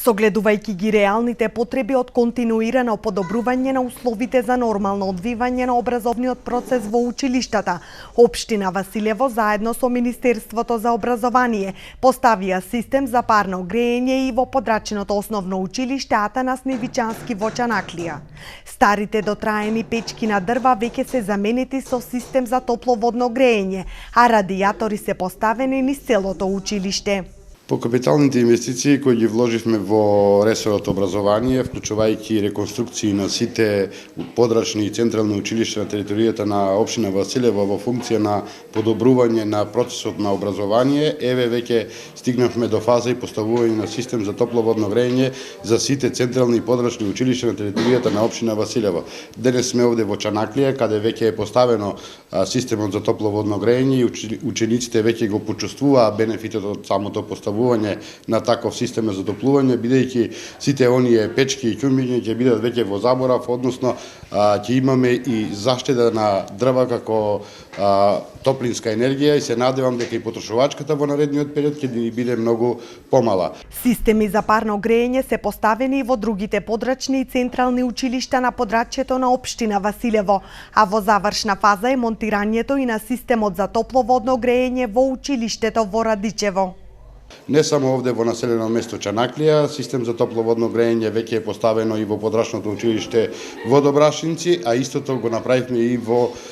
Согледувајќи ги реалните потреби од континуирано подобрување на условите за нормално одвивање на образовниот процес во училиштата, Општина Василево заедно со Министерството за образование поставија систем за парно грејење и во подрачното основно училиште Атанас Невичански во Чанаклија. Старите дотраени печки на дрва веќе се заменети со систем за топловодно грејење, а радијатори се поставени низ целото училиште. По капиталните инвестиции кои ги вложивме во ресорот образование, вклучувајќи реконструкции на сите подрачни и централни училишта на територијата на општина Василево во функција на подобрување на процесот на образование, еве веќе стигнавме до фаза и поставување на систем за топловодно грејење за сите централни и подрачни училишта на територијата на општина Василево. Денес сме овде во Чанаклија, каде веќе е поставено системот за топловодно грејење и учениците веќе го почувствуваа бенефитот од самото поставување на таков систем за отоплување, бидејќи сите оние печки и ќумиња ќе бидат веќе во заборав, односно ќе имаме и заштеда на дрва како топлинска енергија и се надевам дека и потрошувачката во наредниот период ќе ни биде многу помала. Системи за парно грејење се поставени и во другите подрачни и централни училишта на подрачјето на општина Василево, а во завршна фаза е монтирањето и на системот за топловодно грејење во училиштето во Радичево. Не само овде во населено место Чанаклија, систем за топловодно грејење веќе е поставено и во подрачното училиште во Добрашинци, а истото го направивме и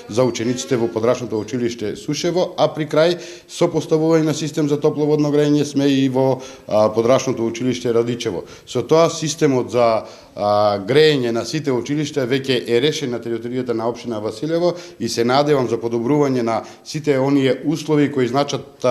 за учениците во подрачното училиште Сушево, а при крај со поставување на систем за топловодно грејење сме и во подрачното училиште Радичево. Со тоа системот за грејење на сите училишта веќе е решен на територијата на општина Василево и се надевам за подобрување на сите оние услови кои значат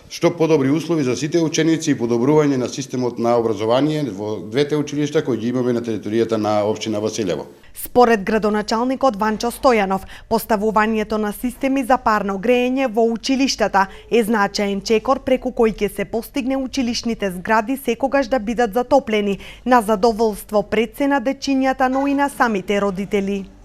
што подобри услови за сите ученици и подобрување на системот на образование во двете училишта кои ги имаме на територијата на општина Василево. Според градоначалникот Ванчо Стојанов, поставувањето на системи за парно грејење во училиштата е значаен чекор преку кој ќе се постигне училишните згради секогаш да бидат затоплени на задоволство пред се на дечињата, но и на самите родители.